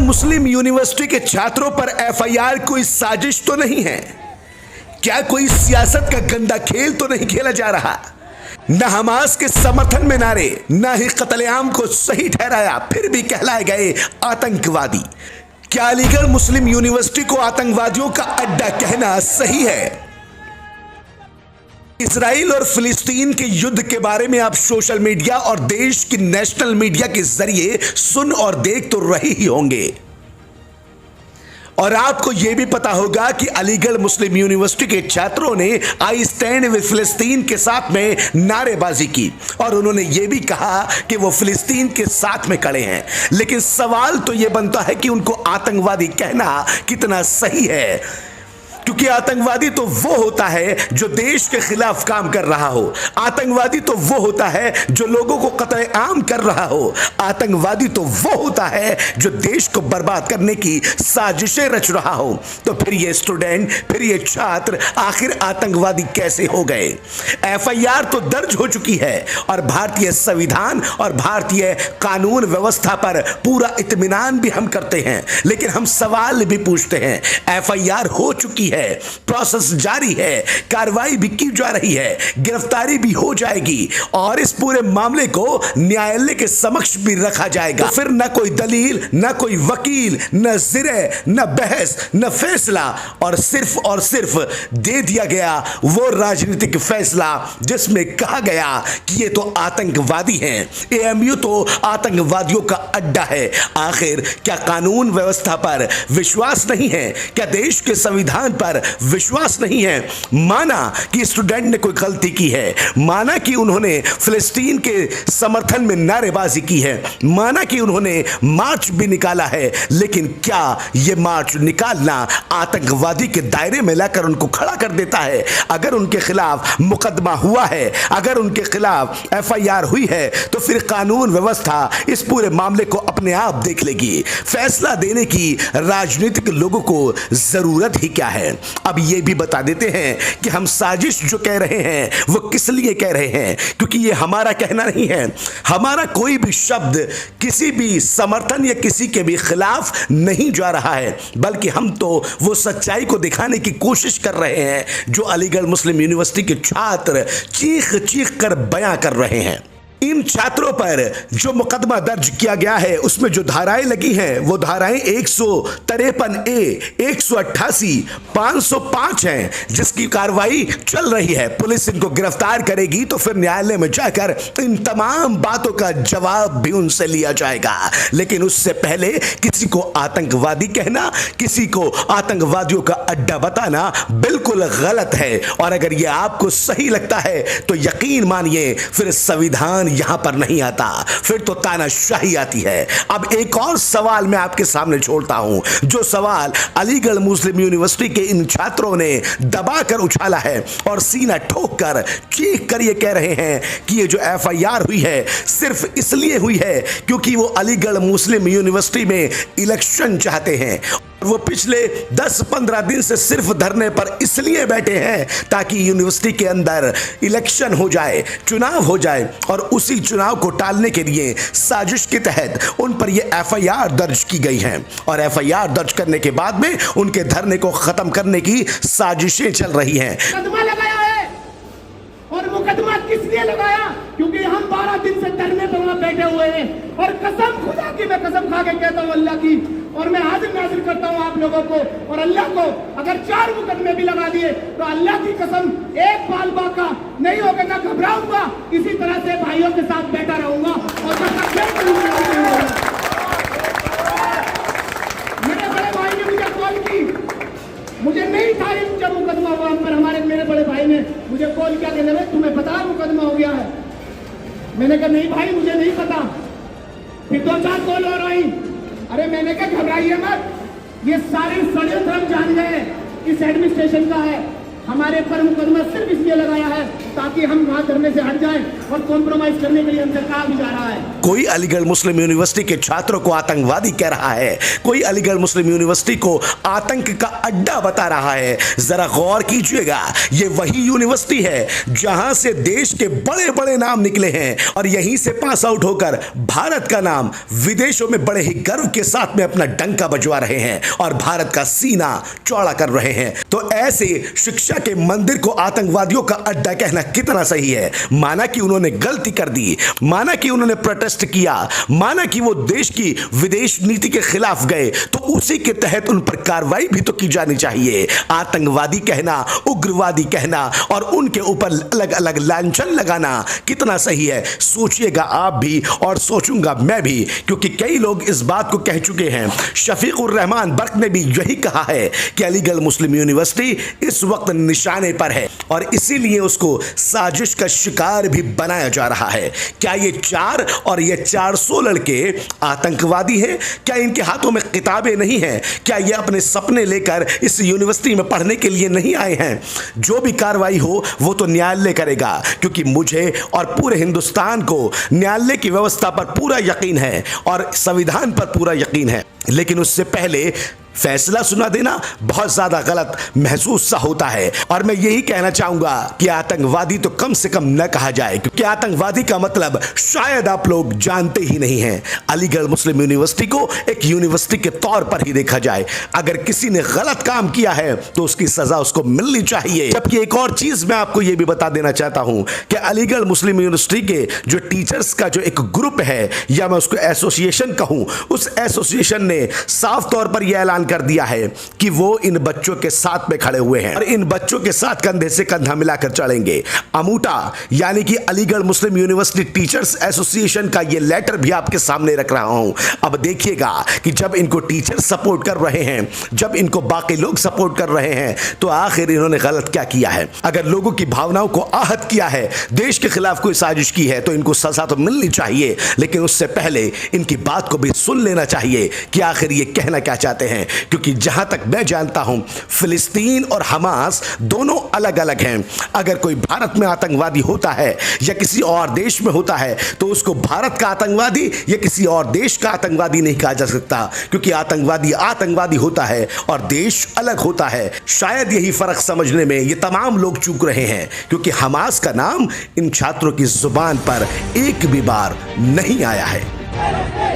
मुस्लिम university के छात्रों पर एफआईआर कोई साजिश तो नहीं है? क्या कोई सियासत का गंदा खेल तो नहीं खेला जा रहा? न हमास के समर्थन में नारे, न ही कत्लेआम को सही ठहराया, फिर भी कहलाए गए आतंकवादी। क्या अलीगढ़ मुस्लिम यूनिवर्सिटी को आतंकवादियों का अड्डा कहना सही है? इजराइल और फिलिस्तीन के युद्ध के बारे में आप सोशल मीडिया और देश की नेशनल मीडिया के जरिए सुन और देख तो रहे ही होंगे, और आपको यह भी पता होगा कि अलीगढ़ मुस्लिम यूनिवर्सिटी के छात्रों ने आई स्टैंड विद फिलिस्तीन के साथ में नारेबाजी की और उन्होंने यह भी कहा कि वो फिलिस्तीन के साथ में खड़े हैं। लेकिन सवाल तो यह बनता है कि उनको आतंकवादी कहना कितना सही है, क्योंकि आतंकवादी तो वो होता है जो देश के खिलाफ काम कर रहा हो। आतंकवादी तो वो होता है जो लोगों को कत्लेआम कर रहा हो। आतंकवादी तो वो होता है जो देश को बर्बाद करने की साजिशें रच रहा हो। तो फिर ये स्टूडेंट, फिर ये छात्र आखिर आतंकवादी कैसे हो गए? एफआईआर तो दर्ज हो चुकी है और भारतीय संविधान और भारतीय कानून व्यवस्था पर पूरा इत्मीनान भी हम करते हैं, लेकिन हम सवाल भी पूछते हैं। एफआईआर हो चुकी है, प्रोसेस जारी है, कार्रवाई भी की जा रही है, गिरफ्तारी भी हो जाएगी और इस पूरे मामले को न्यायालय के समक्ष भी रखा जाएगा। फिर न कोई दलील, न कोई वकील, न जिरे, न बहस, न फैसला, और सिर्फ दे दिया गया वो राजनीतिक फैसला जिसमें कहा गया कि ये तो आतंकवादी हैं, एएमयू तो आतंकवादियों का अड्डा है। आखिर क्या कानून व्यवस्था पर विश्वास नहीं है? क्या देश के संविधान पर विश्वास नहीं है? माना कि स्टूडेंट ने कोई गलती की है, माना कि उन्होंने फिलिस्तीन के समर्थन में नारेबाजी की है, माना कि उन्होंने मार्च भी निकाला है, लेकिन क्या यह मार्च निकालना आतंकवादी के दायरे में लाकर उनको खड़ा कर देता है? अगर उनके खिलाफ मुकदमा हुआ है, अगर उनके खिलाफ एफआईआर हुई है, तो फिर कानून व्यवस्था इस पूरे मामले को अपने आप देख लेगी। फैसला देने की राजनीतिक लोगों को जरूरत ही क्या है? अब यह भी बता देते हैं कि हम साजिश जो कह रहे हैं वो किस लिए कह रहे हैं, क्योंकि यह हमारा कहना नहीं है। हमारा कोई भी शब्द किसी भी समर्थन या किसी के भी खिलाफ नहीं जा रहा है, बल्कि हम तो वो सच्चाई को दिखाने की कोशिश कर रहे हैं जो अलीगढ़ मुस्लिम यूनिवर्सिटी के छात्र चीख चीख कर बयां कर रहे हैं। इन छात्रों पर जो मुकदमा दर्ज किया गया है उसमें जो धाराएं लगी हैं वो धाराएं 153A, 188, 505 हैं, जिसकी कार्रवाई चल रही है। पुलिस इनको गिरफ्तार करेगी तो फिर न्यायालय में जाकर इन तमाम बातों का जवाब भी उनसे लिया जाएगा। लेकिन उससे पहले किसी को आतंकवादी कहना, किसी को आतंकवादियों का अड्डा बताना बिल्कुल गलत है। और अगर यह आपको सही लगता है तो यकीन मानिए फिर संविधान यहां पर नहीं आता, फिर तो तानाशाही आती है। अब एक और सवाल मैं आपके सामने छोड़ता हूं, जो सवाल अलीगढ़ मुस्लिम यूनिवर्सिटी के इन छात्रों ने दबाकर उछाला है और सीना ठोक कर चीख कर ये कह रहे हैं कि ये जो एफआईआर हुई है सिर्फ इसलिए हुई है क्योंकि वो अलीगढ़ मुस्लिम यूनिवर्सिटी में इलेक्शन चाहते हैं। वो पिछले 10-15 दिन से सिर्फ धरने पर इसलिए बैठे हैं ताकि यूनिवर्सिटी के अंदर इलेक्शन हो जाए, चुनाव हो जाए, और उसी चुनाव को टालने के लिए साजिश के तहत उन पर ये एफआईआर दर्ज की गई हैं। और एफआईआर दर्ज करने के बाद में उनके धरने को खत्म करने की साजिशें चल रही हैं। मुकदमा लगाया है, और मुकदमा किस लिए लगाया? क्योंकि हम 12 दिन से धरने पर वहां बैठे हुए हैं, और कसम खुदा की मैं कसम खा के कहता हूं अल्लाह की, और मैं हाजिर नाजिर करता हूं आप लोगों को और अल्लाह को, अगर 4 मुकदमे भी लगा दिए तो अल्लाह की कसम एक बाल बाका नहीं होगा, ना घबराऊंगा, इसी तरह से भाइयों के साथ बैठा रहूंगा। और मेरे बड़े भाई ने मुझे कॉल की, मुझे नहीं था जब मुकदमा हुआ हम पर, हमारे मेरे बड़े भाई ने मुझे कॉल किया कि तुम्हें पता मुकदमा हो गया है? मैंने कहा नहीं भाई मुझे नहीं पता। फिर 2-4 कॉल और आई, अरे मैंने कहा घबराइए मत, ये सारे षड्यंत्र हम जान गए, इस एडमिनिस्ट्रेशन का है, हमारे पर मुकदमा सिर्फ इसलिए लगाया है ताकि हम वहां धरने से हट जाएं और कॉम्प्रोमाइज करने के लिए हमसे कहा भी जा रहा है। कोई अलीगढ़ मुस्लिम यूनिवर्सिटी के छात्रों को आतंकवादी कह रहा है, कोई अलीगढ़ मुस्लिम यूनिवर्सिटी को आतंक का अड्डा बता रहा है। जरा गौर कीजिएगा, ये वही यूनिवर्सिटी है जहां से देश के बड़े बड़े नाम निकले हैं और यहीं से पास आउट होकर भारत का नाम विदेशों में बड़े ही गर्व के साथ में अपना डंका बजवा रहे हैं और भारत का सीना चौड़ा कर रहे हैं। तो ऐसे शिक्षा के मंदिर को आतंकवादियों का अड्डा कहना कितना सही है? माना कि उन्होंने गलती कर दी, माना कि उन्होंने प्रोटेस्ट किया, माना कि वो देश की विदेश नीति के खिलाफ गए, तो उसी के तहत उन पर कार्रवाई भी तो की जानी चाहिए। आतंकवादी कहना, उग्रवादी कहना और उनके ऊपर अलग अलग लांछन लगाना कितना सही है? सोचिएगा आप भी और सोचूंगा मैं भी, क्योंकि कई लोग इस बात को कह चुके हैं। शफीकुर रहमान बर्क ने भी यही कहा है कि अलीगढ़ मुस्लिम यूनिवर्सिटी इस वक्त निशाने पर है और इसीलिए उसको साजिश का शिकार भी बनाया जा रहा है। क्या ये 4 और ये 400 लड़के आतंकवादी हैं? क्या इनके हाथों में किताबें नहीं हैं? क्या ये अपने सपने लेकर इस यूनिवर्सिटी में पढ़ने के लिए नहीं आए हैं? जो भी कार्रवाई हो वो तो न्यायालय करेगा, क्योंकि मुझे और पूरे हिंदुस्तान को न्यायालय की व्यवस्था पर पूरा यकीन है और संविधान पर पूरा यकीन है। लेकिन उससे पहले फैसला सुना देना बहुत ज्यादा गलत महसूस सा होता है और मैं यही कहना चाहूंगा कि आतंकवादी तो कम से कम न कहा जाए, क्योंकि आतंकवादी का मतलब शायद आप लोग जानते ही नहीं हैं। अलीगढ़ मुस्लिम यूनिवर्सिटी को एक यूनिवर्सिटी के तौर पर ही देखा जाए। अगर किसी ने गलत काम किया है तो उसकी सजा उसको मिलनी चाहिए। जबकि एक और चीज मैं आपको यह भी बता देना चाहता हूं कि अलीगढ़ मुस्लिम यूनिवर्सिटी के जो टीचर्स का जो एक ग्रुप है, या मैं उसको एसोसिएशन कहूं, उस एसोसिएशन ने साफ तौर पर यह ऐलान कर दिया है कि वो इन बच्चों के साथ में खड़े हुए हैं और इन बच्चों के साथ कंधे से कंधा मिलाकर चलेंगे। अमूटा यानी कि अलीगढ़ मुस्लिम यूनिवर्सिटी टीचर्स एसोसिएशन का ये लेटर भी आपके सामने रख रहा हूं। अब देखिएगा कि जब इनको टीचर्स सपोर्ट कर रहे हैं, जब इनको बाकी लोग सपोर्ट कर रहे हैं, तो आखिर इन्होंने गलत क्या किया है? अगर लोगों की भावनाओं को आहत किया है, देश के खिलाफ कोई साजिश की है, तो इनको सजा तो मिलनी चाहिए। लेकिन उससे पहले इनकी बात को भी सुन लेना चाहिए कि आखिर ये कहना क्या चाहते हैं, क्योंकि जहां तक मैं जानता हूं फिलिस्तीन और हमास दोनों अलग अलग हैं। अगर कोई भारत में आतंकवादी होता है या किसी और देश में होता है तो उसको भारत का आतंकवादी या किसी और देश का आतंकवादी नहीं कहा जा सकता, क्योंकि आतंकवादी आतंकवादी होता है और देश अलग होता है। शायद यही फर्क समझने में ये तमाम लोग चूक रहे हैं, क्योंकि हमास का नाम इन छात्रों की जुबान पर एक भी बार नहीं आया है।